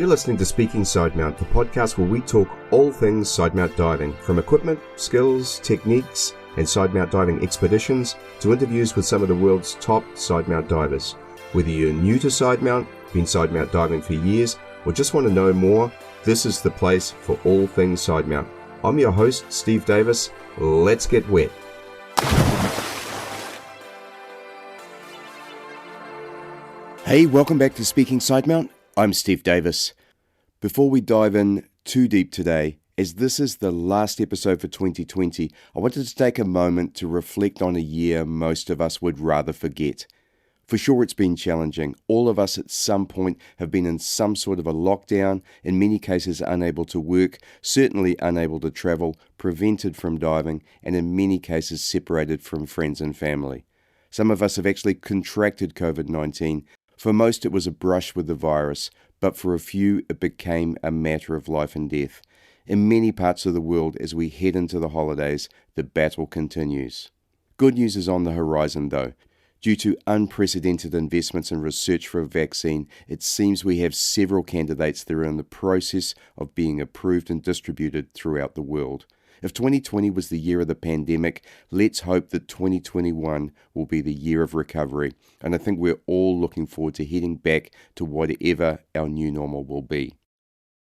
You're listening to Speaking Sidemount, the podcast where we talk all things sidemount diving, from equipment, skills, techniques, and sidemount diving expeditions to interviews with some of the world's top sidemount divers. Whether you're new to sidemount, been sidemount diving for years, or just want to know more, this is the place for all things sidemount. I'm your host, Steve Davis. Let's get wet. Hey, welcome back to Speaking Sidemount. I'm Steve Davis. Before we dive in too deep today, as this is the last episode for 2020, I wanted to take a moment to reflect on a year most of us would rather forget. For sure, it's been challenging. All of us at some point have been in some sort of a lockdown, in many cases unable to work, certainly unable to travel, prevented from diving, and in many cases separated from friends and family. Some of us have actually contracted COVID-19. For most, it was a brush with the virus, but for a few, it became a matter of life and death. In many parts of the world, as we head into the holidays, the battle continues. Good news is on the horizon, though. Due to unprecedented investments in research for a vaccine, it seems we have several candidates that are in the process of being approved and distributed throughout the world. If 2020 was the year of the pandemic, let's hope that 2021 will be the year of recovery. And I think we're all looking forward to heading back to whatever our new normal will be.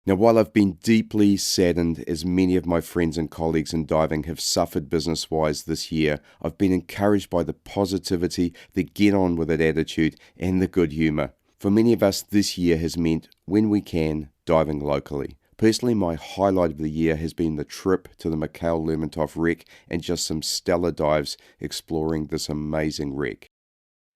Now, while I've been deeply saddened as many of my friends and colleagues in diving have suffered business-wise this year, I've been encouraged by the positivity, the get-on-with-it attitude, and the good humour. For many of us, this year has meant, when we can, diving locally. Personally, my highlight of the year has been the trip to the Mikhail Lermontov wreck and just some stellar dives exploring this amazing wreck.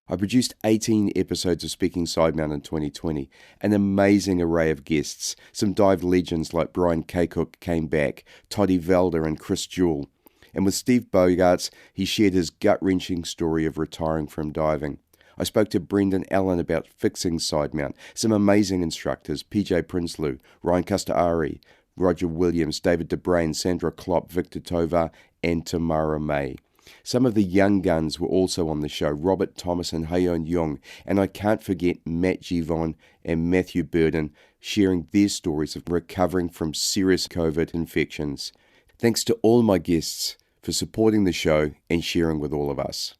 I produced 18 episodes of Speaking Sidemount in 2020, an amazing array of guests. Some dive legends like Brian Kaycook came back, Toddy Velder and Chris Jewell. And with Steve Bogarts, he shared his gut-wrenching story of retiring from diving. I spoke to Brendan Allen about fixing Sidemount, some amazing instructors, PJ Prinsloo, Ryan Custari, Roger Williams, David DeBrain, Sandra Klopp, Victor Tovar, and Tamara May. Some of the young guns were also on the show, Robert Thomas and Hayon Young, and I can't forget Matt Givon and Matthew Burden sharing their stories of recovering from serious COVID infections. Thanks to all my guests for supporting the show and sharing with all of us.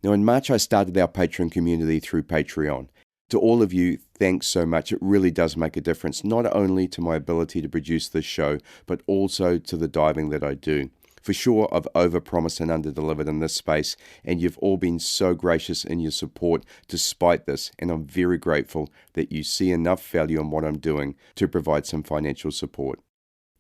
Now, in March, I started our Patreon community through Patreon. To all of you, thanks so much. It really does make a difference, not only to my ability to produce this show, but also to the diving that I do. For sure, I've overpromised and underdelivered in this space, and you've all been so gracious in your support despite this, and I'm very grateful that you see enough value in what I'm doing to provide some financial support.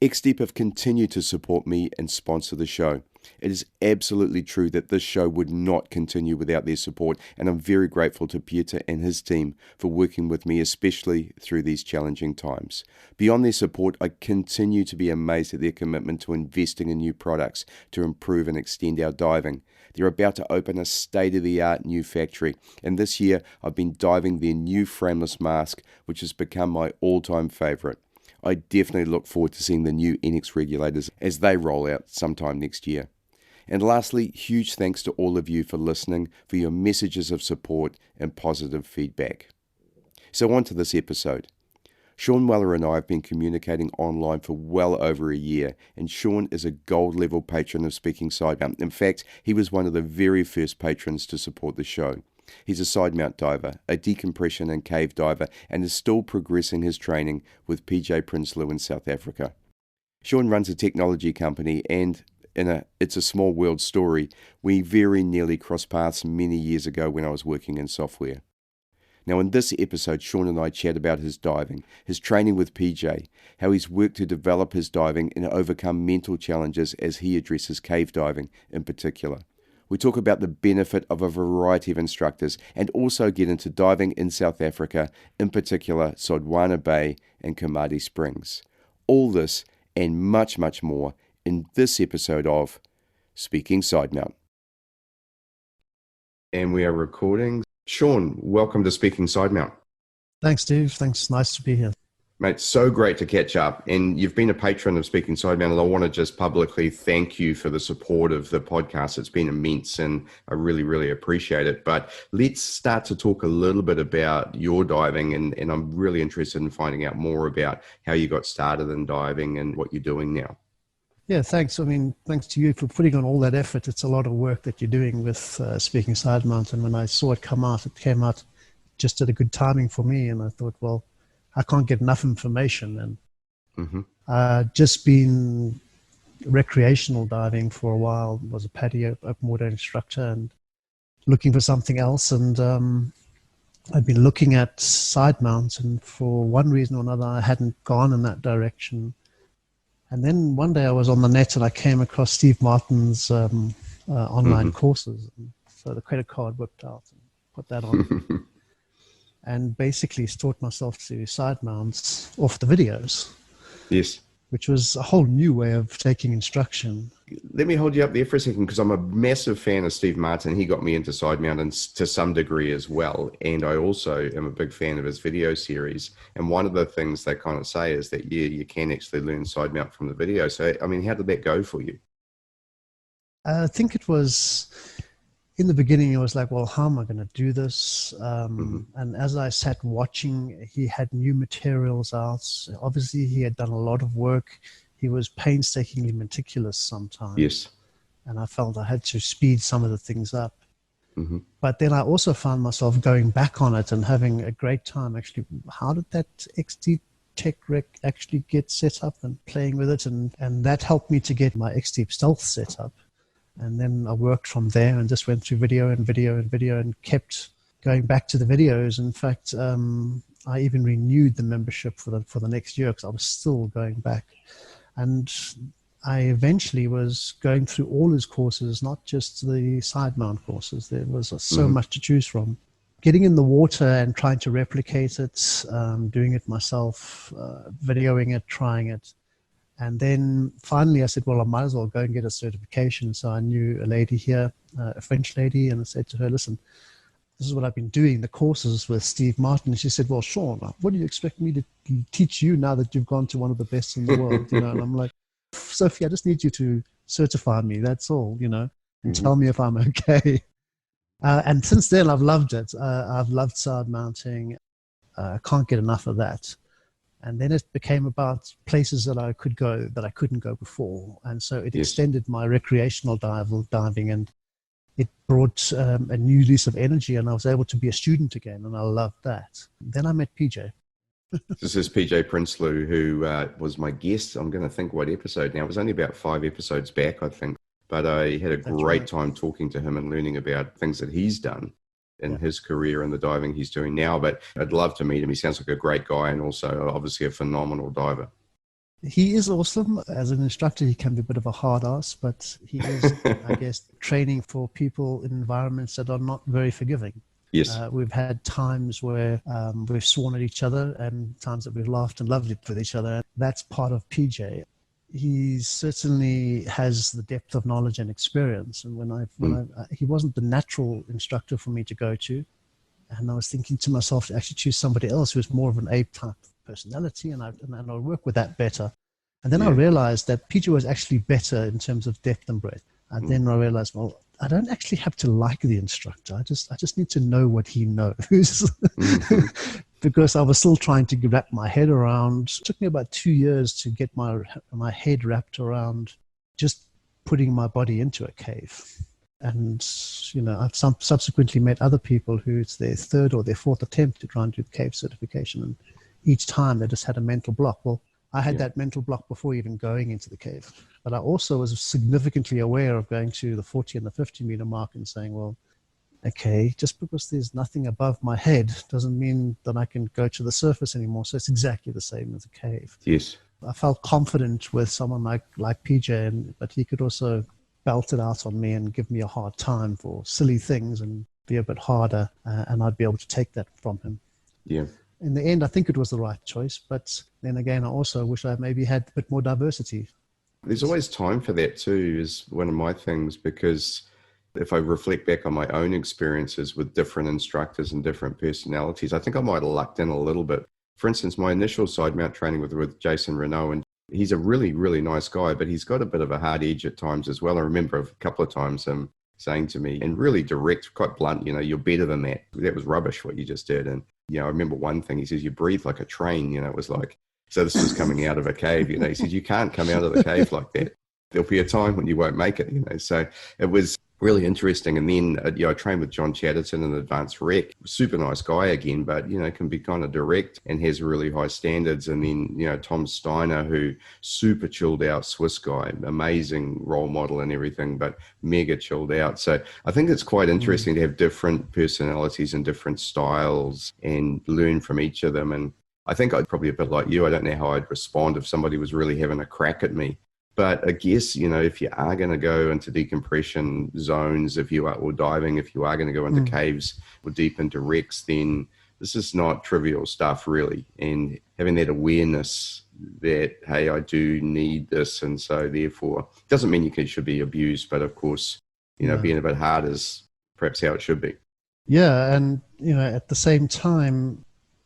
XDeep have continued to support me and sponsor the show. It is absolutely true that this show would not continue without their support, and I'm very grateful to Pieter and his team for working with me, especially through these challenging times. Beyond their support, I continue to be amazed at their commitment to investing in new products to improve and extend our diving. They're about to open a state-of-the-art new factory, and this year I've been diving their new frameless mask, which has become my all-time favourite. I definitely look forward to seeing the new NX regulators as they roll out sometime next year. And lastly, huge thanks to all of you for listening, for your messages of support and positive feedback. So on to this episode. Sean Wheller and I have been communicating online for well over a year, and Sean is a gold-level patron of Speaking Sidemount. In fact, he was one of the very first patrons to support the show. He's a sidemount diver, a decompression and cave diver, and is still progressing his training with PJ Prinsloo in South Africa. Sean runs a technology company, and It's a Small World story, we very nearly crossed paths many years ago when I was working in software. Now, in this episode, Sean and I chat about his diving, his training with PJ, how he's worked to develop his diving and overcome mental challenges as he addresses cave diving in particular. We talk about the benefit of a variety of instructors and also get into diving in South Africa, in particular Sodwana Bay and Komati Springs. All this and much, much more in this episode of Speaking Sidemount. And we are recording. Sean, welcome to Speaking Sidemount. Thanks, Steve. Thanks. Nice to be here. Mate, so great to catch up. And you've been a patron of Speaking Sidemount, and I want to just publicly thank you for the support of the podcast. It's been immense, and I really, really appreciate it. But let's start to talk a little bit about your diving, and I'm really interested in finding out more about how you got started in diving and what you're doing now. Yeah, thanks. I mean, thanks to you for putting on all that effort. It's a lot of work that you're doing with Speaking Sidemount. And when I saw it come out, it came out just at a good timing for me. And I thought, well, I can't get enough information. And just been recreational diving for a while, was a patio open water instructor and looking for something else. And I'd been looking at side mounts, and for one reason or another, I hadn't gone in that direction. And then one day I was on the net and I came across Steve Martin's online courses. And so the credit card whipped out and put that on. And basically taught myself to side mounts off the videos. Yes. Which was a whole new way of taking instruction. Let me hold you up there for a second, because I'm a massive fan of Steve Martin. He got me into side mounting to some degree as well. And I also am a big fan of his video series. And one of the things they kind of say is that, yeah, you can actually learn side mount from the video. So, I mean, how did that go for you? I think it was... in the beginning, it was like, well, how am I going to do this? And as I sat watching, he had new materials out. Obviously, he had done a lot of work. He was painstakingly meticulous sometimes. Yes. And I felt I had to speed some of the things up. But then I also found myself going back on it and having a great time. Actually, how did that XD Tech Rec actually get set up, and playing with it? And that helped me to get my XD Stealth set up. And then I worked from there and just went through video and kept going back to the videos. In fact, I even renewed the membership for the next year, because I was still going back. And I eventually was going through all his courses, not just the side mount courses. There was so much to choose from. Getting in the water and trying to replicate it, doing it myself, videoing it, trying it. And then finally I said, well, I might as well go and get a certification. So I knew a lady here, a French lady, and I said to her, listen, this is what I've been doing, the courses with Steve Martin. And she said, well, Sean, what do you expect me to teach you now that you've gone to one of the best in the world? And I'm like, Sophie, I just need you to certify me. That's all, and tell me if I'm okay. And since then, I've loved it. I've loved side mounting. I can't get enough of that. And then it became about places that I could go that I couldn't go before. And so it extended my recreational diving, and it brought a new lease of energy, and I was able to be a student again, and I loved that. Then I met PJ. This is PJ Prinsloo, who was my guest. I'm going to think what episode now. It was only about 5 episodes back, I think. But I had a great time talking to him and learning about things that he's done in his career and the diving he's doing now. But I'd love to meet him. He sounds like a great guy, and also obviously a phenomenal diver. He is awesome. As an instructor, he can be a bit of a hard ass, but he is, I guess, training for people in environments that are not very forgiving. Yes. We've had times where we've sworn at each other, and times that we've laughed and loved it with each other. That's part of PJ. He certainly has the depth of knowledge and experience. And he wasn't the natural instructor for me to go to. And I was thinking to myself to actually choose somebody else who was more of an Abe type personality, and I'll work with that better. And then I realized that PJ was actually better in terms of depth and breadth. And then I realized, well, I don't actually have to like the instructor. I just need to know what he knows. Because I was still trying to wrap my head around. It took me about 2 years to get my head wrapped around just putting my body into a cave. And, I've subsequently met other people who it's their third or their fourth attempt to try and do the cave certification. And each time they just had a mental block. Well, I had that mental block before even going into the cave. But I also was significantly aware of going to the 40 and the 50 meter mark and saying, well, okay, just because there's nothing above my head doesn't mean that I can go to the surface anymore. So it's exactly the same as a cave. Yes. I felt confident with someone like PJ, but he could also belt it out on me and give me a hard time for silly things and be a bit harder, and I'd be able to take that from him. Yeah. In the end, I think it was the right choice, but then again, I also wish I maybe had a bit more diversity. There's always time for that too, is one of my things, because if I reflect back on my own experiences with different instructors and different personalities, I think I might have lucked in a little bit For instance, my initial side mount training with Jason Renault, and he's a really, really nice guy, but he's got a bit of a hard edge at times as well. I remember a couple of times him saying to me, and really direct, quite blunt, you're better than that. That was rubbish what you just did. And, I remember one thing, he says, you breathe like a train, it was like, so this was coming out of a cave, he said, you can't come out of the cave like that. There'll be a time when you won't make it, so it was really interesting. And then, I trained with John Chatterton in Advanced Rec, super nice guy again, but, can be kind of direct and has really high standards. And then, Tom Steiner, who super chilled out Swiss guy, amazing role model and everything, but mega chilled out. So I think it's quite interesting to have different personalities and different styles and learn from each of them. And I think I'd probably a bit like you. I don't know how I'd respond if somebody was really having a crack at me. But I guess, if you are going to go into decompression zones, or diving, if you are going to go into caves or deep into wrecks, then this is not trivial stuff, really. And having that awareness that, hey, I do need this. And so therefore, doesn't mean you should be abused. But of course, being a bit hard is perhaps how it should be. Yeah. And, at the same time,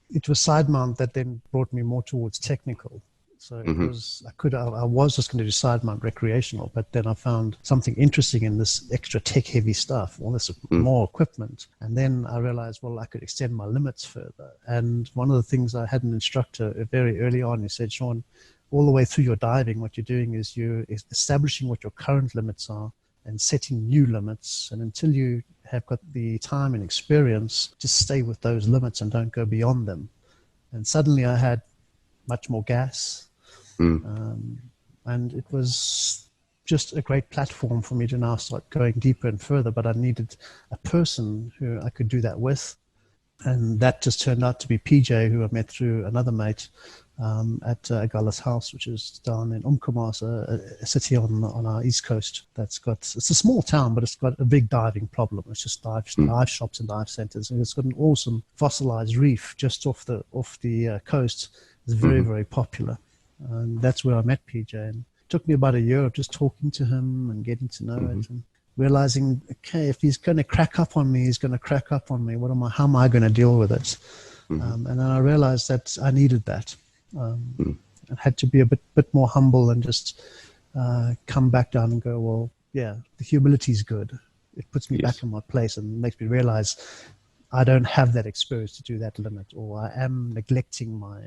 it was Sidemount that then brought me more towards technical. So it was, I was just going to do Sidemount recreational, but then I found something interesting in this extra tech heavy stuff, all this more equipment. And then I realized, well, I could extend my limits further. And one of the things, I had an instructor very early on who said, Sean, all the way through your diving, what you're doing is you're establishing what your current limits are and setting new limits. And until you have got the time and experience, just stay with those limits and don't go beyond them. And suddenly I had much more gas. And it was just a great platform for me to now start going deeper and further, but I needed a person who I could do that with. And that just turned out to be PJ, who I met through another mate at Gala's house, which is down in Umkomaas, a city on our east coast. It's a small town, but it's got a big diving problem. It's just dive shops and dive centers. And it's got an awesome fossilized reef just off the coast. It's very, very popular. And that's where I met PJ. And it took me about a year of just talking to him and getting to know it and realizing, okay, if he's going to crack up on me, he's going to crack up on me. How am I going to deal with it? And then I realized that I needed that. I had to be a bit more humble and just come back down and go, well, yeah, the humility is good. It puts me back in my place and makes me realize I don't have that experience to do that limit, or I am neglecting my...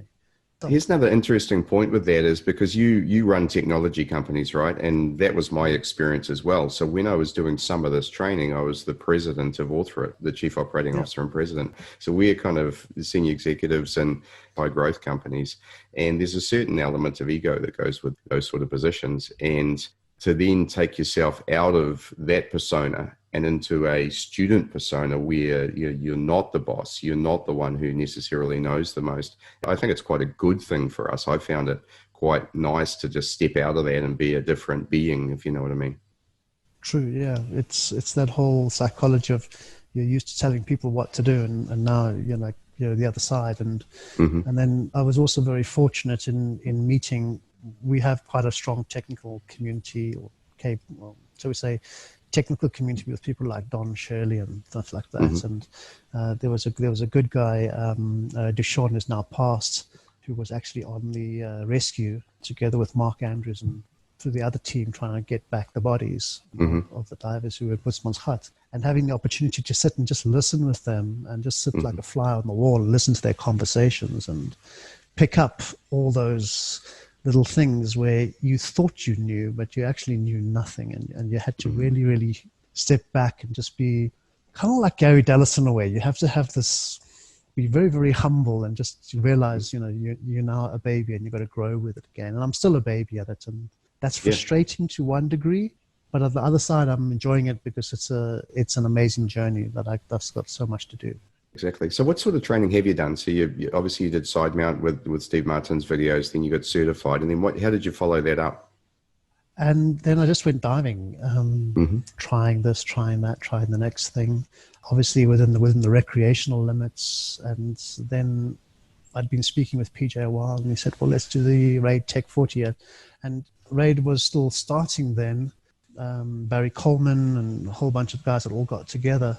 Here's another interesting point with that is because you run technology companies, right? And that was my experience as well. So when I was doing some of this training, I was the president of Author, the chief operating officer and president. So we're kind of senior executives in high growth companies. And there's a certain element of ego that goes with those sort of positions. And to then take yourself out of that persona and into a student persona where you're not the boss, you're not the one who necessarily knows the most. I think it's quite a good thing for us. I found it quite nice to just step out of that and be a different being, if you know what I mean. True, yeah. It's that whole psychology of you're used to telling people what to do, and now you're the other side. And and then I was also very fortunate in meeting. We have quite a strong technical community, so we say technical community with people like Don Shirley and stuff like that. And there was a good guy, Deshaun is now passed, who was actually on the rescue together with Mark Andrews and through the other team trying to get back the bodies of the divers who were at Bushman's Hut. And having the opportunity to sit and just listen with them and just sit like a fly on the wall and listen to their conversations and pick up all those little things where you thought you knew, but you actually knew nothing. And you had to really, really step back and just be kind of like Gary Dallas in a way. You have to have this, be very, very humble and just realize, you're now a baby and you've got to grow with it again. And I'm still a baby at it. And that's frustrating to one degree. But on the other side, I'm enjoying it because it's an amazing journey that's got so much to do. Exactly. So what sort of training have you done? So you obviously you did Sidemount with Steve Martin's videos, then you got certified. And then how did you follow that up? And then I just went diving, trying this, trying that, trying the next thing, obviously within the recreational limits. And then I'd been speaking with PJ a while and he said, well, let's do the Raid Tech 40. And Raid was still starting then. Barry Coleman and a whole bunch of guys had all got together.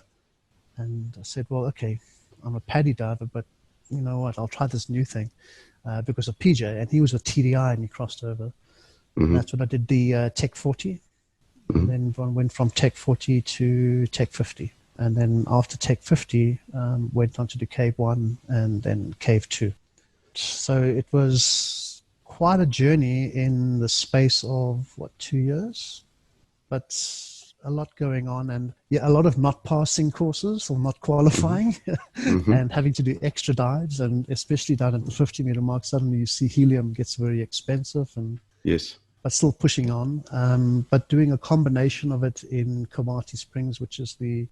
And I said, well, okay, I'm a paddy diver, but you know what, I'll try this new thing because of PJ, and he was with TDI and he crossed over. Mm-hmm. That's when I did the Tech 40. Mm-hmm. And then went from Tech 40 to Tech 50. And then after Tech 50, went on to do Cave 1 and then Cave 2. So it was quite a journey in the space of, 2 years? But a lot going on, and a lot of not passing courses or not qualifying Mm-hmm. and having to do extra dives. And especially down at the 50-meter mark, suddenly you see helium gets very expensive, and Yes. but still pushing on, but doing a combination of it in Komati Springs, which is the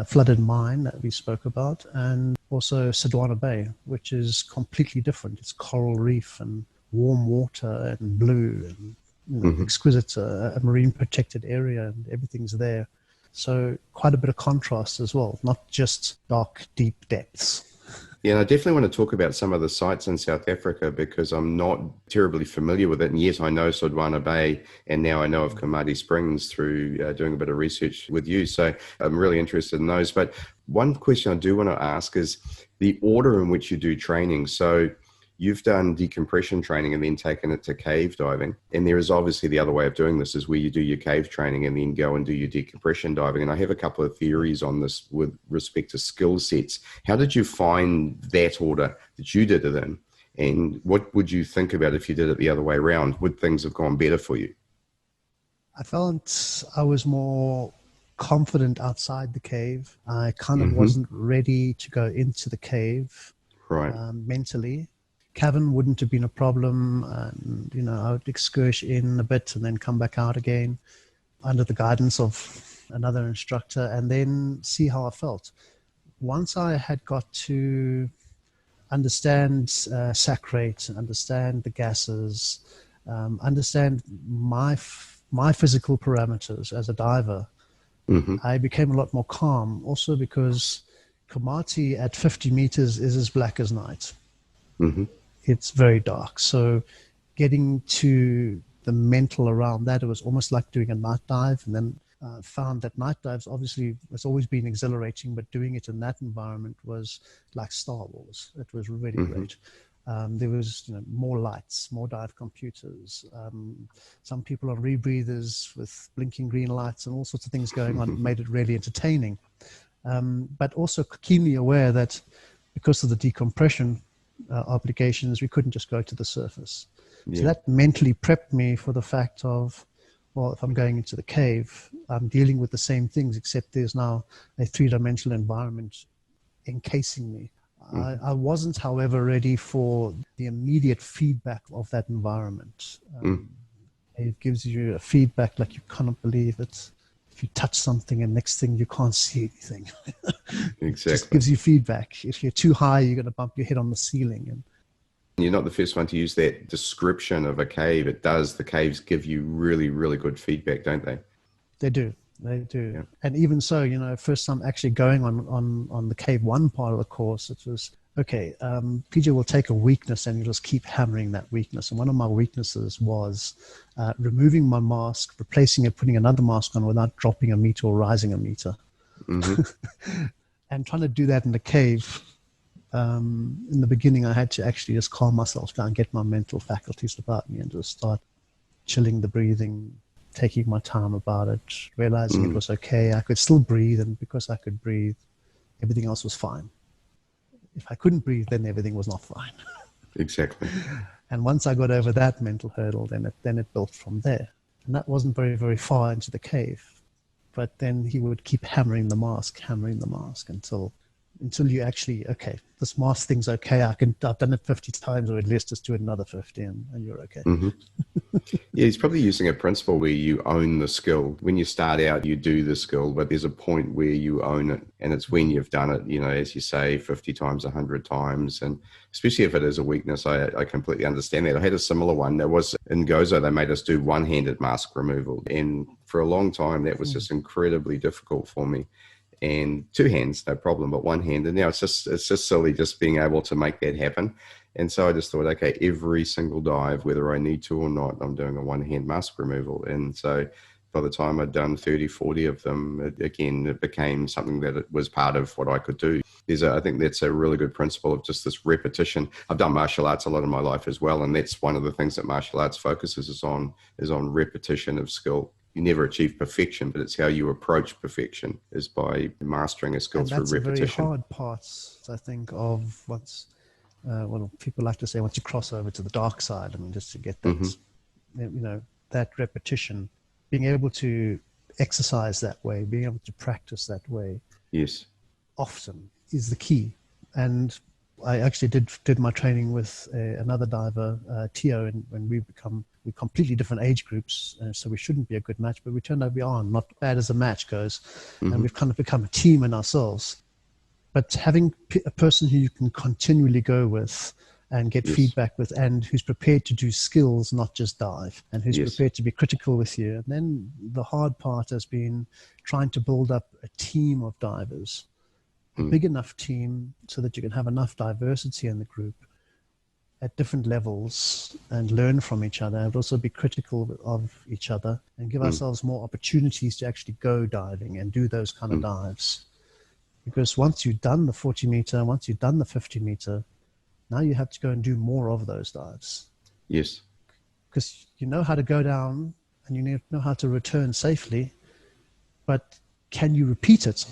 flooded mine that we spoke about, and also Sodwana Bay, which is completely different. It's coral reef and warm water and blue and exquisite, a marine protected area, and everything's there. So quite a bit of contrast as well, not just dark, deep depths. Yeah, and I definitely want to talk about some of the sites in South Africa because I'm not terribly familiar with it. And yes, I know Sodwana Bay, and now I know of Komati Springs through doing a bit of research with you. So I'm really interested in those. But one question I do want to ask is the order in which you do training. So you've done decompression training and then taken it to cave diving. And there is obviously the other way of doing this is where you do your cave training and then go and do your decompression diving. And I have a couple of theories on this with respect to skill sets. How did you find that order that you did it in? And what would you think about if you did it the other way around? Would things have gone better for you? I felt I was more confident outside the cave. I kind of wasn't ready to go into the cave mentally. Cavern wouldn't have been a problem, and I would excursion in a bit and then come back out again under the guidance of another instructor and then see how I felt. Once I had got to understand sac rate, understand the gases, understand my physical parameters as a diver, I became a lot more calm. Also because Komati at 50 meters is as black as night. It's very dark. So getting to the mental around that, it was almost like doing a night dive. And then found that night dives, obviously, it's always been exhilarating, but doing it in that environment was like Star Wars. It was really great. There was more lights, more dive computers, some people on rebreathers with blinking green lights and all sorts of things going on. Made it really entertaining. But also keenly aware that because of the decompression obligations, we couldn't just go to the surface. So that mentally prepped me for the fact of, well, if I'm going into the cave, I'm dealing with the same things, except there's now a three-dimensional environment encasing me. I wasn't, however, ready for the immediate feedback of that environment. It gives you a feedback like you cannot believe it. If you touch something and next thing you can't see anything. Exactly. It just gives you feedback. If you're too high, you're going to bump your head on the ceiling. And you're not the first one to use that description of a cave. The caves give you really, really good feedback, don't they? They do. Yeah. And even so, first time actually going on the Cave 1 part of the course, it was, okay, PJ will take a weakness and he'll just keep hammering that weakness. And one of my weaknesses was removing my mask, replacing it, putting another mask on without dropping a meter or rising a meter. And trying to do that in the cave. In the beginning, I had to actually just calm myself down, get my mental faculties about me and just start chilling the breathing, taking my time about it, realizing it was okay. I could still breathe, and because I could breathe, everything else was fine. If I couldn't breathe, then everything was not fine. Exactly. And once I got over that mental hurdle, then it built from there. And that wasn't very, very far into the cave. But then he would keep hammering the mask until you actually, okay, this mask thing's okay. I've done it 50 times already. Let's just do it another 50 and you're okay. Yeah, he's probably using a principle where you own the skill. When you start out, you do the skill, but there's a point where you own it. And it's when you've done it, as you say, 50 times, 100 times. And especially if it is a weakness, I completely understand that. I had a similar one. There was in Gozo, they made us do one-handed mask removal. And for a long time, that was just incredibly difficult for me. And two hands, no problem, but one hand. And now it's just silly just being able to make that happen. And so I just thought, okay, every single dive, whether I need to or not, I'm doing a one-hand mask removal. And so by the time I'd done 30, 40 of them, it became something that it was part of what I could do. I think that's a really good principle of just this repetition. I've done martial arts a lot in my life as well, and that's one of the things that martial arts focuses is on repetition of skill. You never achieve perfection, but it's how you approach perfection is by mastering a skill through repetition. That's a very hard part, I think, of once, people like to say once you cross over to the dark side, I mean, just to get that, that repetition, being able to exercise that way, being able to practice that way. Yes. Often is the key. And I actually did my training with another diver, Tio, and when we're completely different age groups, so we shouldn't be a good match, but we turned out we are not bad as a match goes, and we've kind of become a team in ourselves. But having a person who you can continually go with and get feedback with, and who's prepared to do skills, not just dive, and who's prepared to be critical with you. And then the hard part has been trying to build up a team of divers, a big enough team so that you can have enough diversity in the group at different levels and learn from each other, and also be critical of each other and give ourselves more opportunities to actually go diving and do those kind of dives. Because once you've done the 40 meter, once you've done the 50 meter, now you have to go and do more of those dives. Yes. Because you know how to go down and you know how to return safely, but can you repeat it?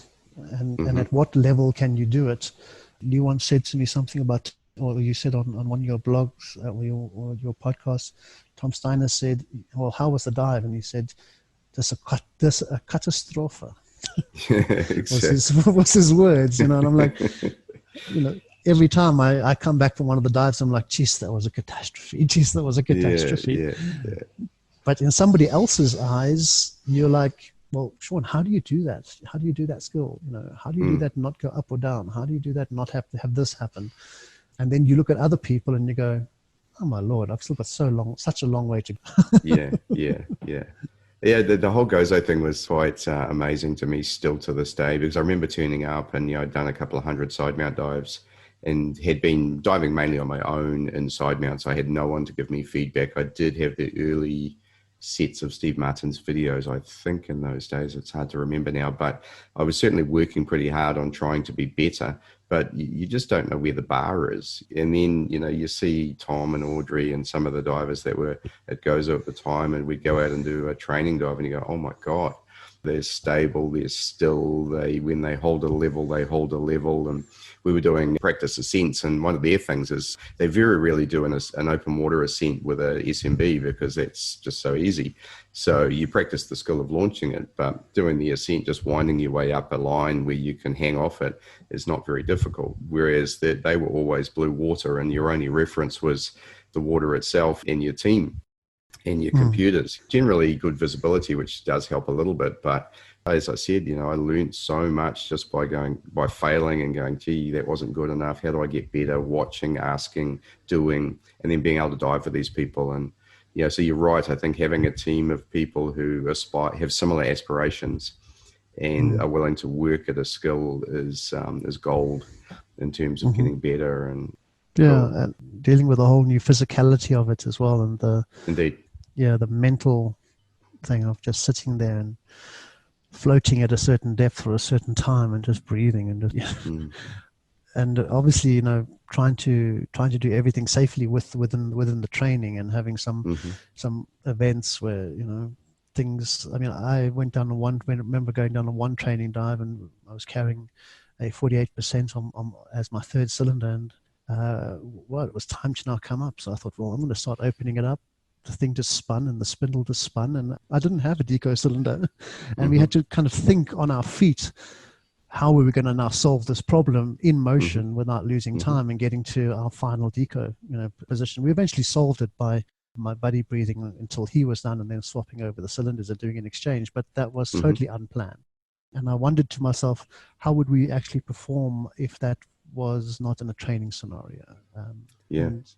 And at what level can you do it? You once said to me something about, or you said on one of your blogs or your podcast, Tom Steiner said, well, how was the dive? And he said, there's a catastrophe. Exactly. was his words, and I'm like, every time I come back from one of the dives, I'm like, geez, that was a catastrophe. Geez, that was a catastrophe. Yeah. But in somebody else's eyes, you're like, well, Sean, how do you do that? How do you do that skill? How do you do that and not go up or down? How do you do that and not have to have this happen? And then you look at other people and you go, oh my Lord, I've still got such a long way to go. Yeah. Yeah, the whole Gozo thing was quite amazing to me still to this day, because I remember turning up and I'd done a couple of 100 side mount dives and had been diving mainly on my own in side mounts. I had no one to give me feedback. I did have the early sets of Steve Martin's videos, I think, in those days. It's hard to remember now, but I was certainly working pretty hard on trying to be better, but you just don't know where the bar is. And then, you see Tom and Audrey and some of the divers that were at Gozo at the time, and we'd go out and do a training dive and you go, oh my God, they're stable, they're still, when they hold a level, they hold a level. And we were doing practice ascents, and one of their things is they very rarely do an open water ascent with a SMB because that's just so easy. So you practice the skill of launching it, but doing the ascent, just winding your way up a line where you can hang off it is not very difficult. Whereas they were always blue water, and your only reference was the water itself and your team and your computers. Generally good visibility, which does help a little bit, but as I said, I learned so much just by failing and going, gee, that wasn't good enough. How do I get better? Watching, asking, doing, and then being able to dive for these people. And so you're right. I think having a team of people who have similar aspirations and are willing to work at a skill is gold in terms of getting better. And and dealing with the whole new physicality of it as well, and the mental thing of just sitting there and floating at a certain depth for a certain time and just breathing and just and obviously trying to do everything safely within the training, and having some events where things. I mean, I remember going down on one training dive and I was carrying a 48% on as my third cylinder, and it was time to now come up. So I thought, well, I'm going to start opening it up. The thing just spun and the spindle just spun, and I didn't have a deco cylinder, and we had to kind of think on our feet how we were going to now solve this problem in motion without losing time and getting to our final deco position. We eventually solved it by my buddy breathing until he was done and then swapping over the cylinders and doing an exchange, but that was totally unplanned. And I wondered to myself, how would we actually perform if that was not in a training scenario?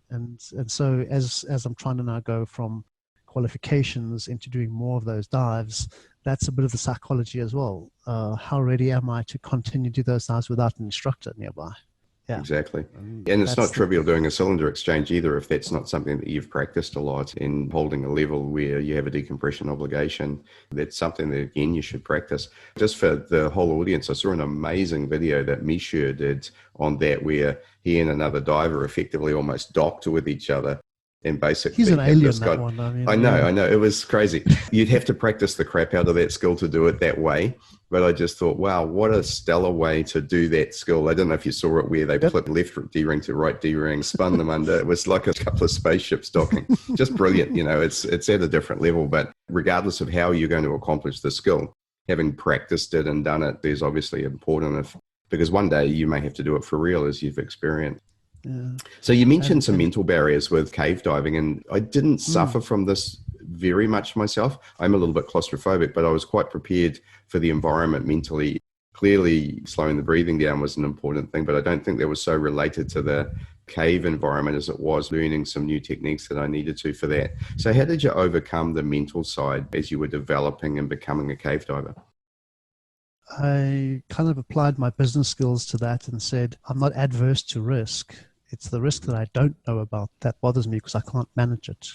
And so as I'm trying to now go from qualifications into doing more of those dives, that's a bit of the psychology as well. How ready am I to continue to do those dives without an instructor nearby? Yeah. Exactly. And it's not trivial doing a cylinder exchange either if that's not something that you've practiced a lot in holding a level where you have a decompression obligation. That's something that, again, you should practice. Just for the whole audience, I saw an amazing video that Misha did on that where he and another diver effectively almost docked with each other. And basically, he's an alien, that one. I know. It was crazy. You'd have to practice the crap out of that skill to do it that way. But I just thought, wow, what a stellar way to do that skill. I don't know if you saw it where they flipped left D-ring to right D-ring, spun them under. It was like a couple of spaceships docking. Just brilliant. It's at a different level. But regardless of how you're going to accomplish the skill, having practiced it and done it is obviously important because one day you may have to do it for real as you've experienced. Yeah. So you mentioned some mental barriers with cave diving, and I didn't suffer from this very much myself. I'm a little bit claustrophobic, but I was quite prepared for the environment mentally. Clearly, slowing the breathing down was an important thing, but I don't think that was so related to the cave environment as it was learning some new techniques that I needed to for that. So how did you overcome the mental side as you were developing and becoming a cave diver? I kind of applied my business skills to that and said, I'm not adverse to risk. It's the risk that I don't know about that bothers me because I can't manage it.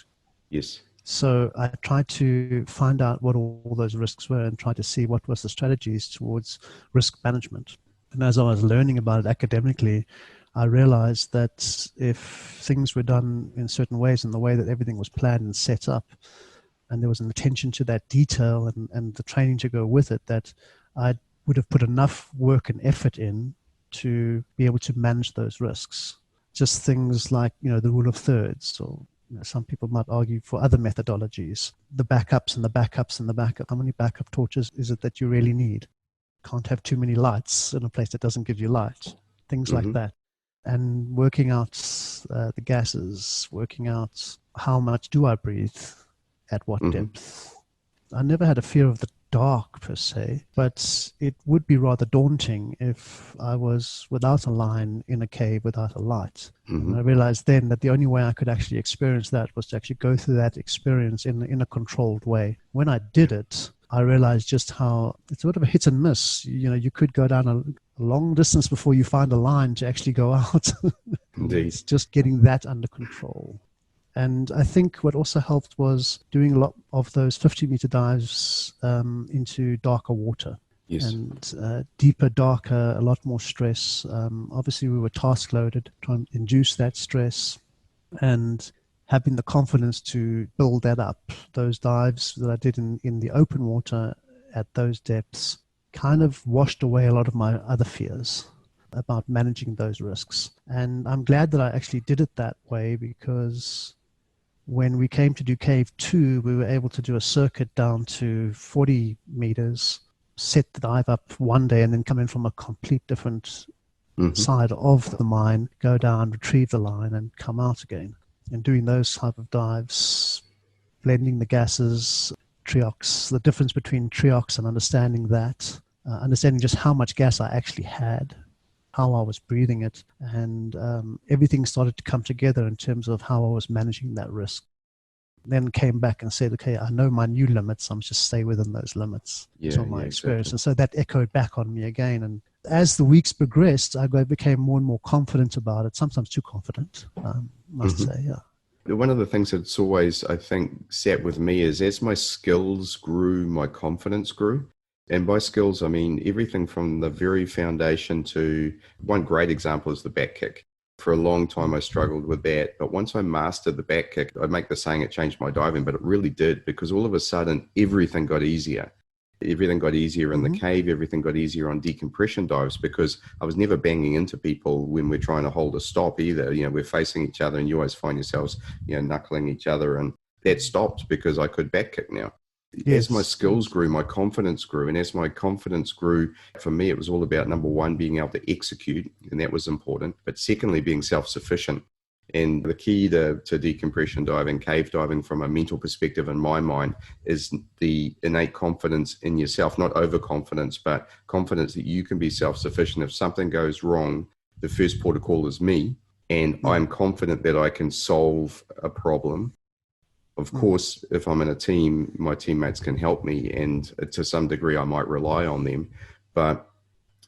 Yes. So I tried to find out what all those risks were and try to see what was the strategies towards risk management. And as I was learning about it academically, I realized that if things were done in certain ways and the way that everything was planned and set up, and there was an attention to that detail and the training to go with it, that I would have put enough work and effort in to be able to manage those risks. Just things like, the rule of thirds, or some people might argue for other methodologies, the backups and the backups and the backup. How many backup torches is it that you really need? Can't have too many lights in a place that doesn't give you light. Things like that. And working out the gases, working out how much do I breathe, at what depth. I never had a fear of the dark per se, but it would be rather daunting if I was without a line in a cave without a light. And I realized then that the only way I could actually experience that was to actually go through that experience in a controlled way. When I did it, I realized just how it's sort of a hit and miss. You could go down a long distance before you find a line to actually go out. Indeed. It's just getting that under control. And I think what also helped was doing a lot of those 50-meter dives into darker water. Yes. And deeper, darker, a lot more stress. Obviously, we were task loaded, trying to induce that stress and having the confidence to build that up. Those dives that I did in the open water at those depths kind of washed away a lot of my other fears about managing those risks. And I'm glad that I actually did it that way, because when we came to do Cave 2, we were able to do a circuit down to 40 meters, set the dive up one day, and then come in from a complete different side of the mine, go down, retrieve the line, and come out again. And doing those type of dives, blending the gases, triox, the difference between triox and understanding that, understanding just how much gas I actually had, how I was breathing it, and everything started to come together in terms of how I was managing that risk. Then came back and said, okay, I know my new limits, I'm just stay within those limits. That's all my experience. Exactly. And so that echoed back on me again. And as the weeks progressed, I became more and more confident about it, sometimes too confident, must say, yeah. One of the things that's always, I think, sat with me is as my skills grew, my confidence grew. And by skills, I mean everything from the very foundation to, one great example is the back kick. For a long time, I struggled with that. But once I mastered the back kick, I make the saying it changed my diving, but it really did, because all of a sudden, everything got easier. Everything got easier in the cave. Everything got easier on decompression dives, because I was never banging into people when we're trying to hold a stop either. We're facing each other and you always find yourselves, knuckling each other. And that stopped because I could back kick now. Yes. As my skills grew, my confidence grew. And as my confidence grew, for me, it was all about, number one, being able to execute, and that was important. But secondly, being self-sufficient. And the key to decompression diving, cave diving from a mental perspective in my mind, is the innate confidence in yourself, not overconfidence, but confidence that you can be self-sufficient. If something goes wrong, the first port of call is me, and I'm confident that I can solve a problem. Of course, if I'm in a team, my teammates can help me, and to some degree I might rely on them. But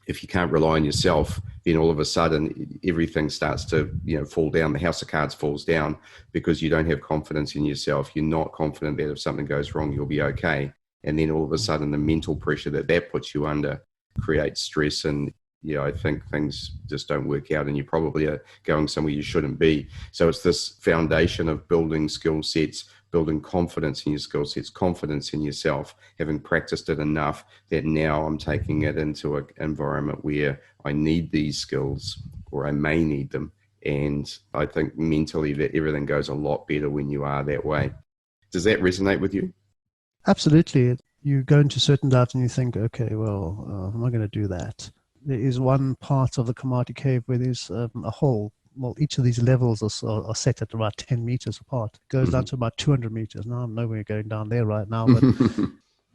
if you can't rely on yourself, then all of a sudden everything starts to, fall down. The house of cards falls down because you don't have confidence in yourself. You're not confident that if something goes wrong, you'll be okay. And then all of a sudden the mental pressure that puts you under creates stress. And I think things just don't work out, and you probably are going somewhere you shouldn't be. So it's this foundation of building skill sets, building confidence in your skill sets, confidence in yourself, having practiced it enough that now I'm taking it into an environment where I need these skills, or I may need them. And I think mentally that everything goes a lot better when you are that way. Does that resonate with you? Absolutely. You go into certain dives and you think, okay, well, I'm not going to do that. There is one part of the Komati cave where there's a hole. Well, each of these levels are set at about 10 meters apart. It goes down to about 200 meters. Now, I'm nowhere going down there right now, but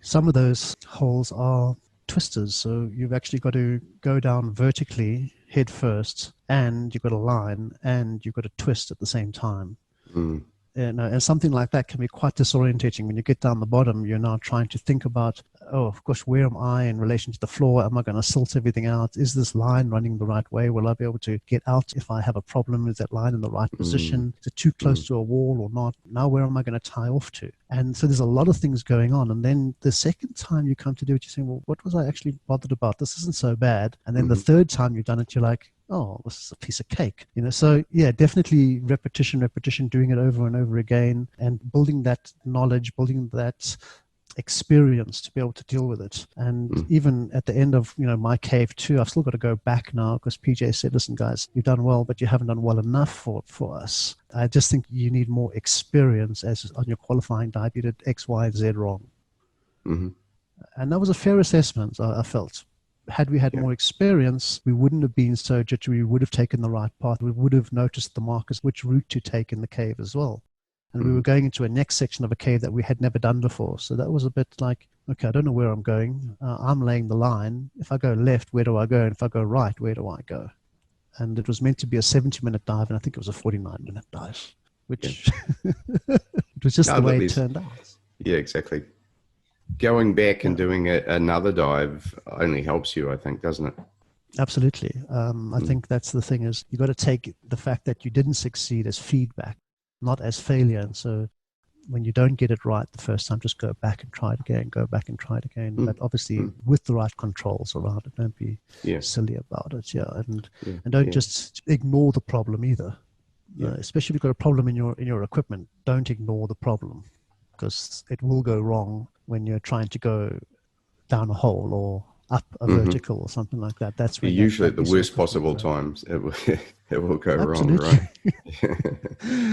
some of those holes are twisters. So you've actually got to go down vertically, head first, and you've got a line, and you've got to twist at the same time. And something like that can be quite disorientating. When you get down the bottom, you're now trying to think about, oh, of course, where am I in relation to the floor? Am I going to silt everything out? Is this line running the right way? Will I be able to get out if I have a problem? Is that line in the right position? Is it too close to a wall or not? Now, where am I going to tie off to? And so there's a lot of things going on. And then the second time you come to do it, you're saying, well, what was I actually bothered about? This isn't so bad. And then the third time you've done it, you're like, oh, this is a piece of cake. So yeah, definitely repetition, doing it over and over again, and building that knowledge, building that experience to be able to deal with it. And even at the end of my cave too, I've still got to go back now because PJ said, listen guys, you've done well, but you haven't done well enough for us. I just think you need more experience as on your qualifying dive. You did X, Y, and Z wrong. And that was a fair assessment, I felt. Had we had more experience, we wouldn't have been so jittery. We would have taken the right path. We would have noticed the markers, which route to take in the cave as well. And we were going into a next section of a cave that we had never done before. So that was a bit like, okay, I don't know where I'm going. I'm laying the line. If I go left, where do I go? And if I go right, where do I go? And it was meant to be a 70-minute dive, and I think it was a 49-minute dive, which it was just the way it turned out. Yeah, exactly. Going back and doing another dive only helps you, I think, doesn't it? Absolutely. I think that's the thing, is you got to take the fact that you didn't succeed as feedback, not as failure. And so when you don't get it right the first time, just go back and try it again, But obviously with the right controls around it. Don't be silly about it. And don't just ignore the problem either. Especially if you've got a problem in your equipment, don't ignore the problem, because it will go wrong when you're trying to go down a hole or up a vertical or something like that. That's when usually at the worst possible times it will go wrong, right?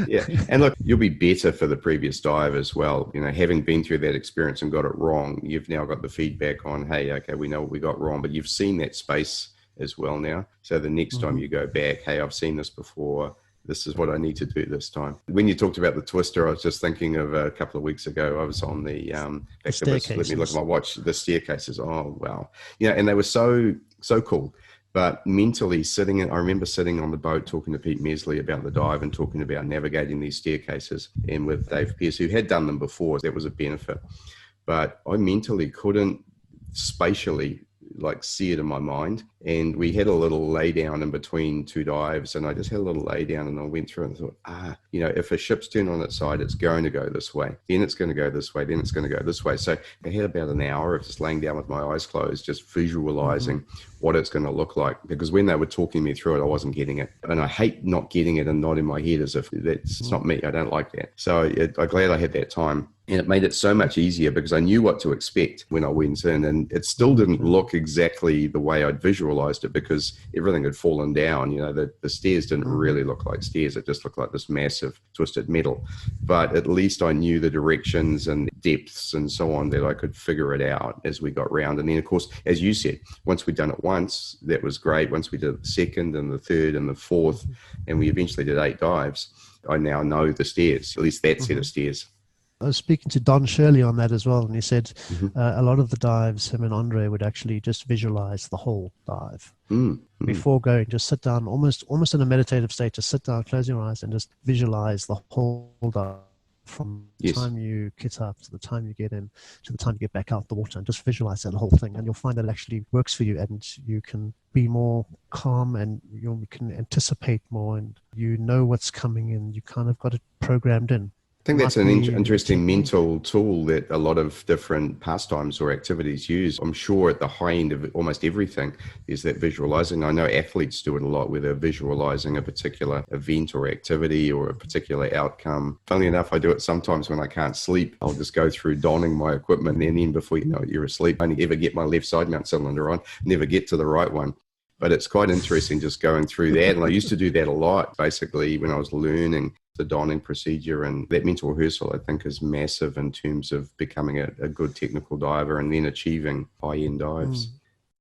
Yeah. And look, you'll be better for the previous dive as well. Having been through that experience and got it wrong, you've now got the feedback on, hey, okay, we know what we got wrong, but you've seen that space as well now. So the next time you go back, hey, I've seen this before. This is what I need to do this time. When you talked about the twister, I was just thinking of a couple of weeks ago. I was on the staircases. Let me look at my watch. The staircases. Oh wow, and they were so cool. But mentally I remember sitting on the boat talking to Pete Mesley about the dive and talking about navigating these staircases, and with Dave Pierce, who had done them before. That was a benefit. But I mentally couldn't spatially see it in my mind. And we had a little lay down in between two dives, and I just had a little lay down, and I went through and thought, if a ship's turned on its side, it's going to go this way, then it's going to go this way, then it's going to go this way. So I had about an hour of just laying down with my eyes closed, just visualizing what it's going to look like, because when they were talking me through it, I wasn't getting it. And I hate not getting it and nodding my head as if that's not me. I don't like that. So I'm glad I had that time. And it made it so much easier because I knew what to expect when I went in, and it still didn't look exactly the way I'd visualized it because everything had fallen down. The stairs didn't really look like stairs. It just looked like this massive twisted metal. But at least I knew the directions and depths and so on, that I could figure it out as we got round. And then, of course, as you said, once we'd done it once, that was great. Once we did the second and the third and the fourth, and we eventually did 8 dives, I now know the stairs, at least that set of stairs. I was speaking to Don Shirley on that as well, and he said a lot of the dives, him and Andre would actually just visualize the whole dive before going. Just sit down, almost in a meditative state. Just sit down, close your eyes, and just visualize the whole dive. from the Yes. time you get up to the time you get in to the time you get back out the water, and just visualize that whole thing, and you'll find that it actually works for you, and you can be more calm, and you can anticipate more, and you know what's coming, and you kind of got it programmed in. I think that's Might an be a interesting technique. mental tool that a lot of different pastimes or activities use. I'm sure at the high end of almost everything is that visualizing. I know athletes do it a lot where they're visualizing a particular event or activity or a particular outcome. Funnily enough, I do it sometimes when I can't sleep. I'll just go through donning my equipment, and then before you know it, you're asleep. I only ever get my left side mount cylinder on, never get to the right one. But it's quite interesting just going through that. And I used to do that a lot, basically, when I was learning the donning procedure. And that mental rehearsal, I think, is massive in terms of becoming a good technical diver and then achieving high-end dives.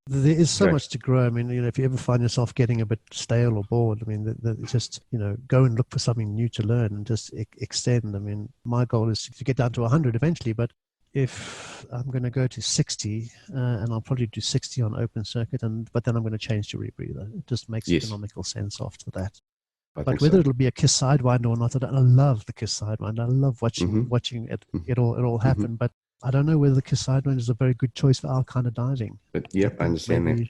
There is so much to grow. I mean, if you ever find yourself getting a bit stale or bored, I mean, just, go and look for something new to learn and just extend. I mean, my goal is to get down to 100 eventually, but if I'm going to go to 60, and I'll probably do 60 on open circuit, but then I'm going to change to rebreather. It just makes economical sense after that. But whether it'll be a KISS Sidewinder or not, I love the KISS Sidewinder. I love watching it all happen. But I don't know whether the KISS Sidewinder is a very good choice for our kind of diving. But, yep, I understand that.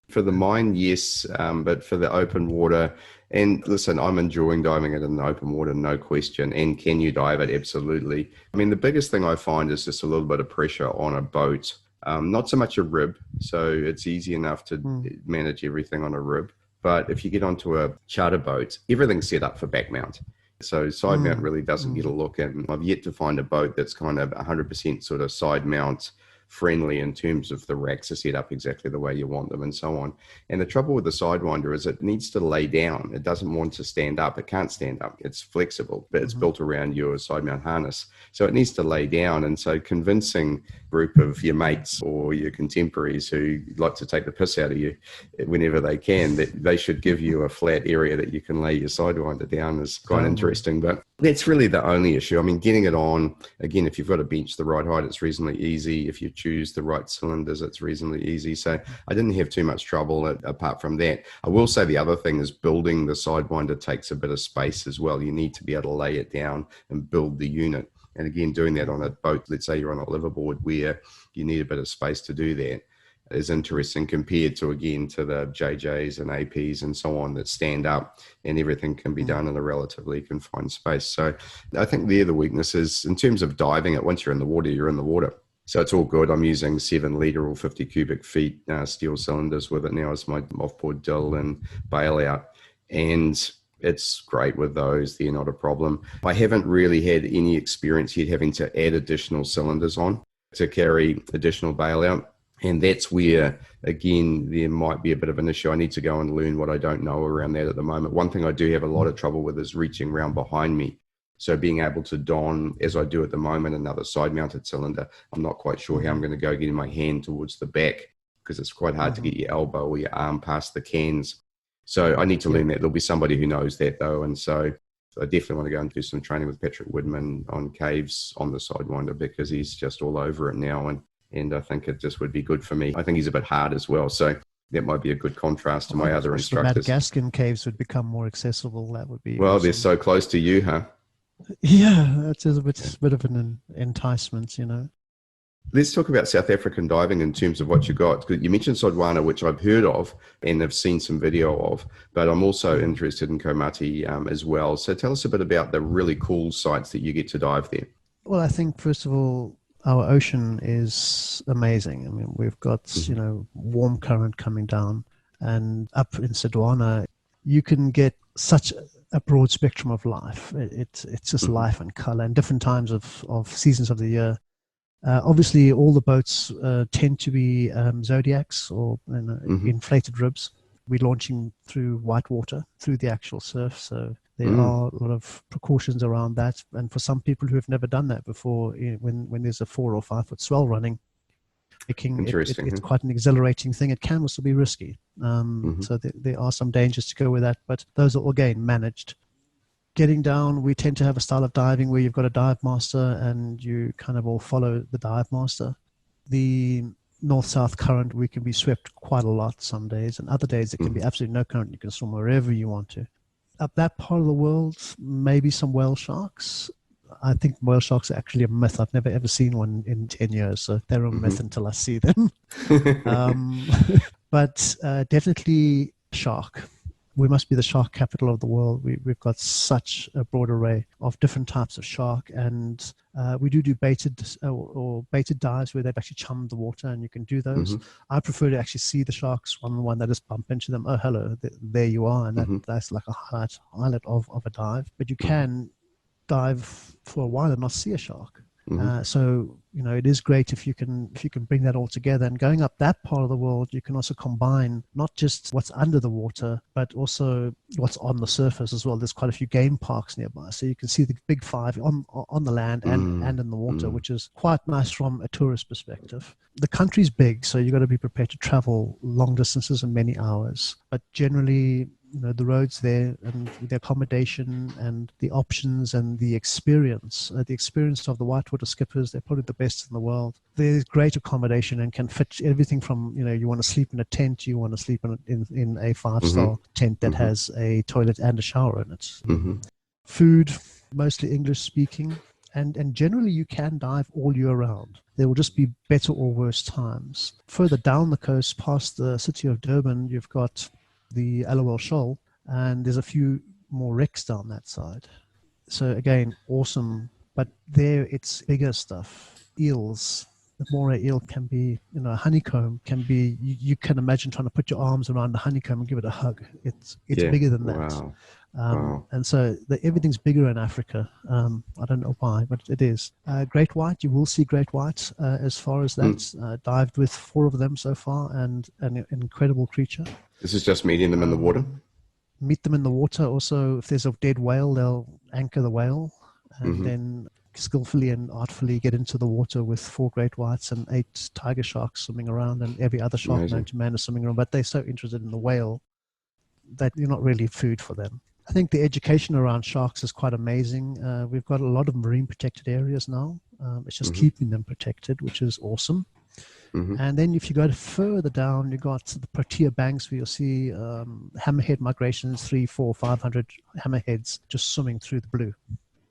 For the mine, yes, but for the open water, and listen, I'm enjoying diving it in the open water, no question. And can you dive it? Absolutely. I mean, the biggest thing I find is just a little bit of pressure on a boat, not so much a rib. So it's easy enough to manage everything on a rib. But if you get onto a charter boat, everything's set up for back mount. So side mount really doesn't get a look. And I've yet to find a boat that's kind of 100% sort of side mount friendly in terms of the racks are set up exactly the way you want them and so on. And the trouble with the Sidewinder is it needs to lay down. It doesn't want to stand up. It can't stand up. It's flexible, but it's built around your side mount harness. So it needs to lay down. And so convincing a group of your mates or your contemporaries who like to take the piss out of you whenever they can, that they should give you a flat area that you can lay your Sidewinder down is quite interesting. But that's really the only issue. I mean, getting it on, again, if you've got a bench the right height, it's reasonably easy. If you choose the right cylinders, it's reasonably easy. So I didn't have too much trouble apart from that. I will say the other thing is building the Sidewinder takes a bit of space as well. You need to be able to lay it down and build the unit. And again, doing that on a boat, let's say you're on a liverboard where you need a bit of space to do that, is interesting compared to, again, to the JJs and APs and so on that stand up and everything can be done in a relatively confined space. So I think they're the weaknesses. In terms of diving it, once you're in the water, you're in the water. So it's all good. I'm using 7 litre or 50 cubic feet steel cylinders with it now as my offboard dill and bailout. And it's great with those. They're not a problem. I haven't really had any experience yet having to add additional cylinders on to carry additional bailout. And that's where, again, there might be a bit of an issue. I need to go and learn what I don't know around that at the moment. One thing I do have a lot of trouble with is reaching around behind me. So being able to don, as I do at the moment, another side-mounted cylinder, I'm not quite sure how I'm going to go getting my hand towards the back because it's quite hard to get your elbow or your arm past the cans. So I need to learn that. There'll be somebody who knows that, though. And so I definitely want to go and do some training with Patrick Woodman on caves on the Sidewinder because he's just all over it now. And I think it just would be good for me. I think he's a bit hard as well. So that might be a good contrast to my other instructors. The Madagascan caves would become more accessible. That would be well, awesome. They're so close to you, huh? Yeah, that's a bit of an enticement, Let's talk about South African diving in terms of what you got. You mentioned Sodwana, which I've heard of and have seen some video of, but I'm also interested in Komati as well. So tell us a bit about the really cool sites that you get to dive there. Well, I think, first of all, our ocean is amazing. I mean, we've got, warm current coming down, and up in Sodwana, you can get such a broad spectrum of life. It's just life and color and different times of seasons of the year. Obviously, all the boats tend to be Zodiacs or inflated ribs. We're launching through white water, through the actual surf. So there are a lot of precautions around that. And for some people who have never done that before, when there's a 4 or 5 foot swell running, it's quite an exhilarating thing. It can also be risky. So there are some dangers to go with that, but those are, again, managed. Getting down, we tend to have a style of diving where you've got a dive master and you kind of all follow the dive master. The north-south current, we can be swept quite a lot some days, and other days it can be absolutely no current. You can swim wherever you want to. Up that part of the world, maybe some whale sharks. I think whale sharks are actually a myth. I've never ever seen one in 10 years, so they're a myth until I see them. But definitely shark. We must be the shark capital of the world. We've got such a broad array of different types of shark, and we do baited or baited dives where they've actually chummed the water, and you can do those. I prefer to actually see the sharks one on one. That just bump into them. Oh, hello, there you are, and that's like a highlight of a dive. But you can dive for a while and not see a shark. So it is great if you can bring that all together. And going up that part of the world, you can also combine not just what's under the water, but also what's on the surface as well. There's quite a few game parks nearby, so you can see the big five on the land and in the water, which is quite nice from a tourist perspective. The country's big, so you've got to be prepared to travel long distances and many hours. But generally, the roads there and the accommodation and the options and the experience of the whitewater skippers, they're probably the best in the world. There's great accommodation and can fit everything from, you want to sleep in a tent, you want to sleep in a five-star tent that has a toilet and a shower in it. Food, mostly English speaking. And generally you can dive all year round. There will just be better or worse times. Further down the coast, past the city of Durban, you've got the LOL Shoal, and there's a few more wrecks down that side. So again, awesome, but there it's bigger stuff. Eels, the moray eel can be, a honeycomb can be, you can imagine trying to put your arms around the honeycomb and give it a hug. It's bigger than that. Wow. And so everything's bigger in Africa. I don't know why, but it is. Great white, you will see great white as far as that. Dived with 4 of them so far, and an incredible creature. This is just meeting them in the water? Meet them in the water. Also, if there's a dead whale, they'll anchor the whale and then skillfully and artfully get into the water with 4 great whites and 8 tiger sharks swimming around, and every other shark known to man is swimming around. But they're so interested in the whale that you're not really food for them. I think the education around sharks is quite amazing. We've got a lot of marine protected areas now. It's just keeping them protected, which is awesome. And then if you go further down, you got the Protea banks where you'll see hammerhead migrations, 300, 400, 500 hammerheads just swimming through the blue.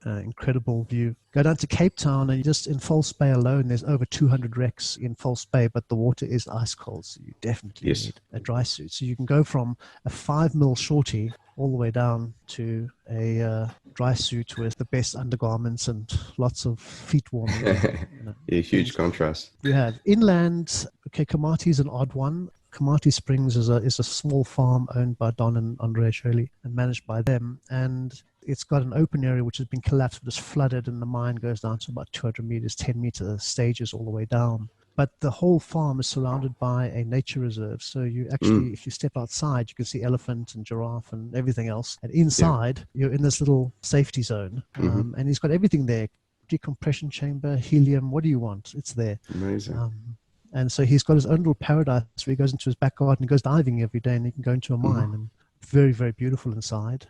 Incredible view. Go down to Cape Town, and just in False Bay alone, there's over 200 wrecks in False Bay, but the water is ice cold, so you definitely need a dry suit. So you can go from a 5 mil shorty all the way down to a dry suit with the best undergarments and lots of feet warming. Huge contrast. You have inland. Okay, Komati is an odd one. Komati Springs is a small farm owned by Don and Andrea Shirley and managed by them, and it's got an open area which has been collapsed, but it's flooded, and the mine goes down to about 200 meters, 10-meter stages all the way down. But the whole farm is surrounded by a nature reserve. So you actually, if you step outside, you can see elephant and giraffe and everything else. And inside, you're in this little safety zone. And he's got everything there. Decompression chamber, helium, what do you want? It's there. Amazing. And so he's got his own little paradise where he goes into his back garden and goes diving every day, and he can go into a mine. And very, very beautiful inside.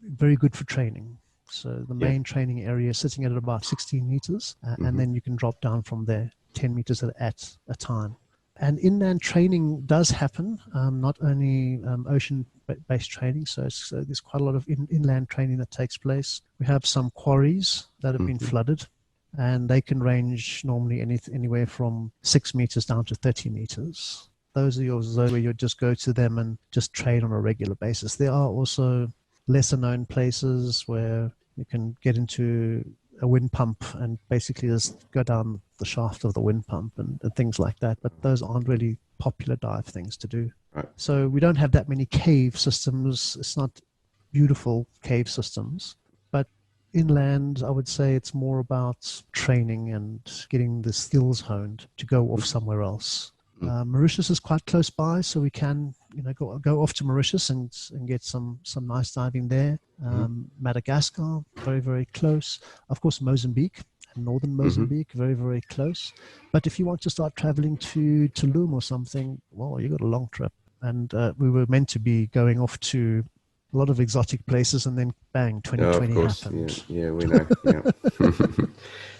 Very good for training. So the main training area is sitting at about 16 meters, and then you can drop down from there 10 meters at a time. And inland training does happen, not only ocean-based training. So there's quite a lot of inland training that takes place. We have some quarries that have been flooded, and they can range normally anywhere from 6 meters down to 30 meters. Those are yours where you just go to them and just train on a regular basis. There are also lesser known places where you can get into a wind pump and basically just go down the shaft of the wind pump and things like that. But those aren't really popular dive things to do. Right. So we don't have that many cave systems. It's not beautiful cave systems. But inland, I would say it's more about training and getting the skills honed to go off somewhere else. Mauritius is quite close by, so we can go off to Mauritius and get some nice diving there. Madagascar, very, very close. Of course, Mozambique and northern Mozambique, very, very close. But if you want to start traveling to Tulum or something, well, you got a long trip. And we were meant to be going off to a lot of exotic places, and then bang, 2020 happened. Yeah, we know.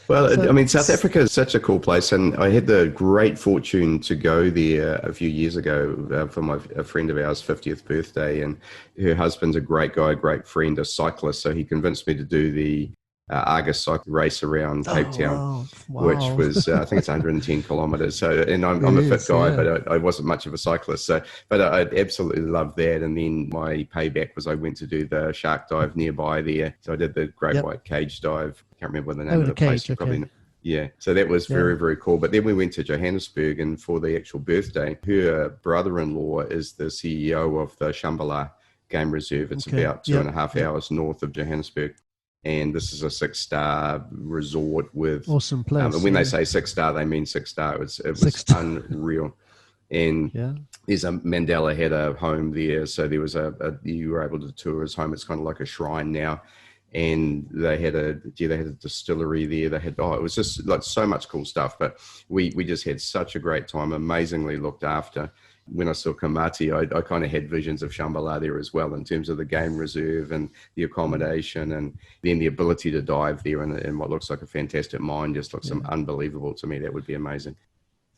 Well, I mean, South Africa is such a cool place, and I had the great fortune to go there a few years ago for a friend of ours' 50th birthday, and her husband's a great guy, great friend, a cyclist, so he convinced me to do the Argus cycle race around Cape Town, Wow. which Wow. was, I think it's 110 kilometers. So, and I'm a fit It is, guy, yeah. but I wasn't much of a cyclist. So, but I absolutely loved that. And then my payback was I went to do the shark dive nearby there. So I did the great Yep. white cage dive. Can't remember the Oh, name in of a the place. cage. You Okay. probably know. Yeah, so that was Yeah. very, very cool. But then we went to Johannesburg, and for the actual birthday, her brother-in-law is the CEO of the Shambhala Game Reserve. It's Okay. about 2.5 hours north of Johannesburg. And this is a 6-star resort with, Awesome place. and when they say 6-star, they mean 6-star. It was 6-star. unreal. And Yeah. there's Mandela had a home there. So there was you were able to tour his home. It's kind of like a shrine now. And they had a distillery there. It was just like so much cool stuff. But we just had such a great time, amazingly looked after. When I saw Komati, I kind of had visions of Shambhala there as well in terms of the game reserve and the accommodation, and then the ability to dive there in what looks like a fantastic mine just looks unbelievable to me. That would be amazing.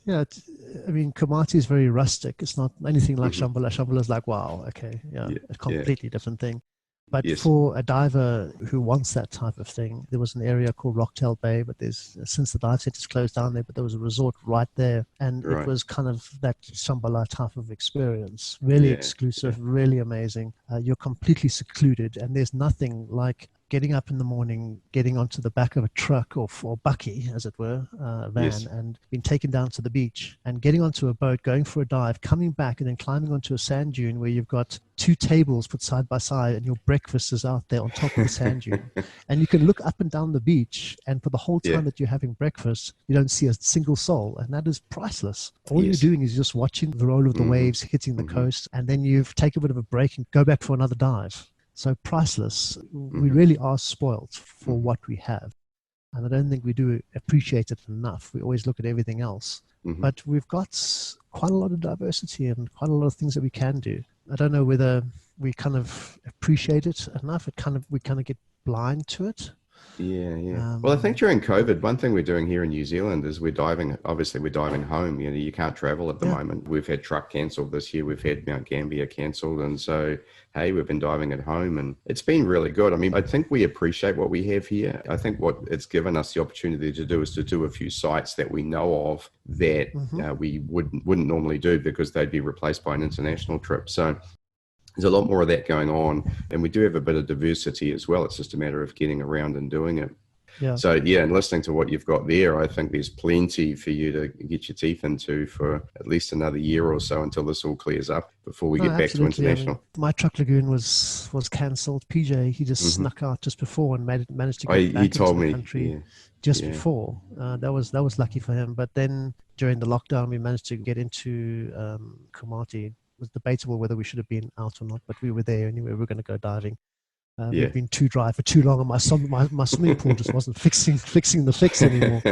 Yeah, Komati is very rustic. It's not anything like Mm-hmm. Shambhala. Shambhala is like, wow, okay, a completely different thing. But Yes. for a diver who wants that type of thing, there was an area called Rocktail Bay, but since the dive center's closed down there, but there was a resort right there, and Right. it was kind of that Shambhala type of experience. Really exclusive, really amazing. You're completely secluded, and there's nothing like getting up in the morning, getting onto the back of a truck or bucky, as it were, van, Yes. and being taken down to the beach and getting onto a boat, going for a dive, coming back and then climbing onto a sand dune where you've got 2 tables put side by side and your breakfast is out there on top of the sand dune. And you can look up and down the beach, and for the whole time that you're having breakfast, you don't see a single soul, and that is priceless. All you're doing is just watching the roll of the waves hitting the coast, and then you've taken a bit of a break and go back for another dive. So priceless. We really are spoiled for what we have. And I don't think we do appreciate it enough. We always look at everything else. But we've got quite a lot of diversity and quite a lot of things that we can do. I don't know whether we kind of appreciate it enough. We kind of get blind to it. Yeah. Well, I think during COVID, one thing we're doing here in New Zealand is we're diving home. You know, you can't travel at the moment. We've had Truck cancelled this year. We've had Mount Gambier cancelled. And so, hey, we've been diving at home, and it's been really good. I mean, I think we appreciate what we have here. I think what it's given us the opportunity to do is to do a few sites that we know of that we wouldn't normally do because they'd be replaced by an international trip. So there's a lot more of that going on, and we do have a bit of diversity as well. It's just a matter of getting around and doing it. Yeah. So, and listening to what you've got there, I think there's plenty for you to get your teeth into for at least another year or so until this all clears up before we get back to international. My truck lagoon was cancelled. PJ, he just snuck out just before and managed to get back into the country before. That was lucky for him. But then during the lockdown, we managed to get into Komati. It was debatable whether we should have been out or not, but we were there anyway. We were going to go diving. We've been too dry for too long, and my swimming pool just wasn't fixing the fix anymore.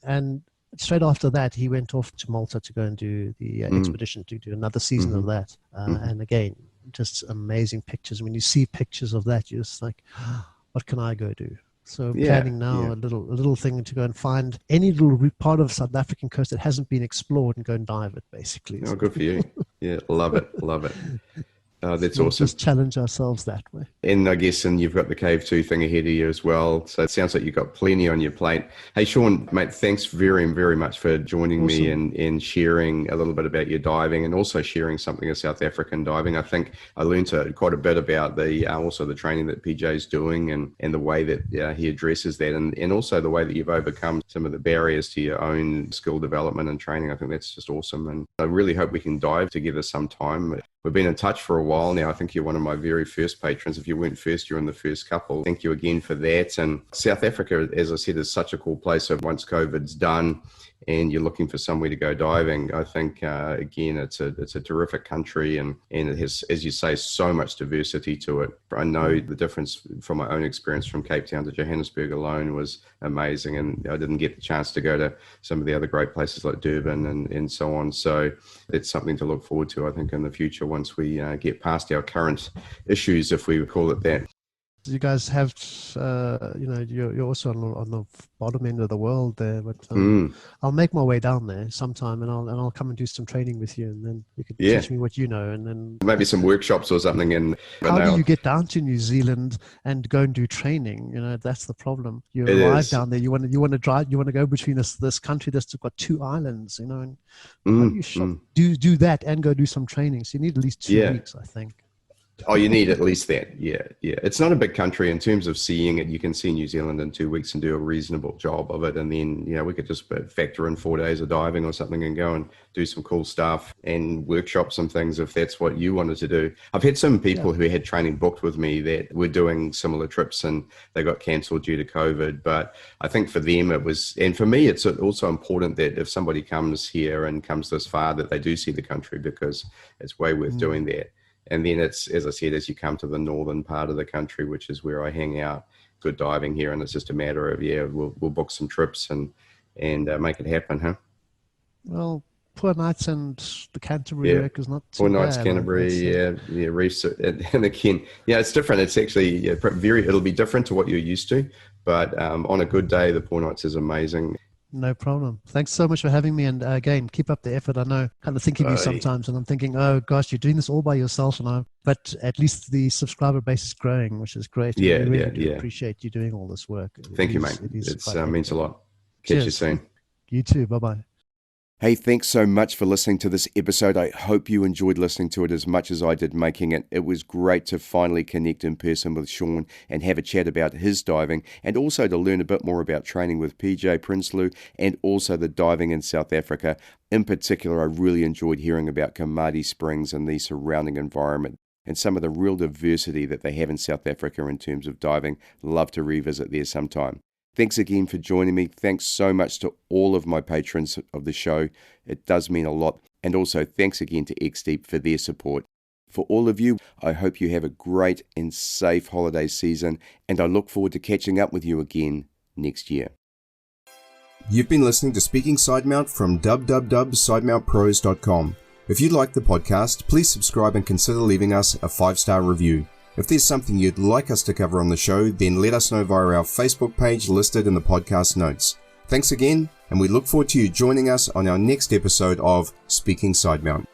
And straight after that, he went off to Malta to go and do the expedition, to do another season of that. And again, just amazing pictures. When you see pictures of that, you're just like, what can I go do? So planning now a little thing to go and find any little part of South African coast that hasn't been explored and go and dive it, basically. Oh, good for you. Yeah, love it. That's awesome. Just challenge ourselves that way. And I guess, and you've got the Cave 2 thing ahead of you as well. So it sounds like you've got plenty on your plate. Hey, Sean, mate, thanks very, very much for joining me and sharing a little bit about your diving, and also sharing something of South African diving. I think I learned quite a bit about also the training that PJ's doing, and the way that he addresses that, and also the way that you've overcome some of the barriers to your own skill development and training. I think that's just awesome. And I really hope we can dive together sometime. We've been in touch for a while now. I think you're one of my very first patrons. If you weren't first, you're in the first couple. Thank you again for that. And South Africa, as I said, is such a cool place. So once COVID's done and you're looking for somewhere to go diving, I think, again, it's a terrific country, and it has, as you say, so much diversity to it. I know the difference from my own experience from Cape Town to Johannesburg alone was amazing, and I didn't get the chance to go to some of the other great places like Durban and so on. So it's something to look forward to, I think, in the future once we get past our current issues, if we call it that. You guys have, you're also on the bottom end of the world there, but I'll make my way down there sometime, and I'll come and do some training with you, and then you can teach me what you know, and then maybe some workshops or something. And how do you get down to New Zealand and go and do training? That's the problem. You arrive down there, you want to drive, you want to go between this country that's got 2 islands, and how do you do that and go do some training? So you need at least 2 weeks, I think. Oh, you need at least that. Yeah. It's not a big country in terms of seeing it. You can see New Zealand in 2 weeks and do a reasonable job of it. And then, we could just factor in 4 days of diving or something and go and do some cool stuff and workshop some things if that's what you wanted to do. I've had some people who had training booked with me that were doing similar trips and they got cancelled due to COVID. But I think for them it was, and for me, it's also important that if somebody comes here and comes this far, that they do see the country, because it's way worth doing that. And then it's, as I said, as you come to the northern part of the country, which is where I hang out, good diving here. And it's just a matter of, we'll book some trips and make it happen, huh? Well, Poor Knights and the Canterbury wreck is not too bad. Poor Knights, bad, Canterbury, reefs. And again, it's different. It's actually it'll be different to what you're used to. But on a good day, the Poor Knights is amazing. No problem. Thanks so much for having me. And again, keep up the effort. I know, kind of think of you sometimes, and I'm thinking, oh gosh, you're doing this all by yourself. But at least the subscriber base is growing, which is great. I really do appreciate you doing all this work. Thank you, mate. It means a lot. Catch you soon. You too. Bye-bye. Hey, thanks so much for listening to this episode. I hope you enjoyed listening to it as much as I did making it. It was great to finally connect in person with Sean and have a chat about his diving, and also to learn a bit more about training with PJ Prinsloo and also the diving in South Africa. In particular, I really enjoyed hearing about Komati Springs and the surrounding environment and some of the real diversity that they have in South Africa in terms of diving. Love to revisit there sometime. Thanks again for joining me. Thanks so much to all of my patrons of the show. It does mean a lot. And also thanks again to X-Deep for their support. For all of you, I hope you have a great and safe holiday season, and I look forward to catching up with you again next year. You've been listening to Speaking Sidemount from www.sidemountpros.com. If you like the podcast, please subscribe and consider leaving us a 5-star review. If there's something you'd like us to cover on the show, then let us know via our Facebook page listed in the podcast notes. Thanks again, and we look forward to you joining us on our next episode of Speaking Sidemount.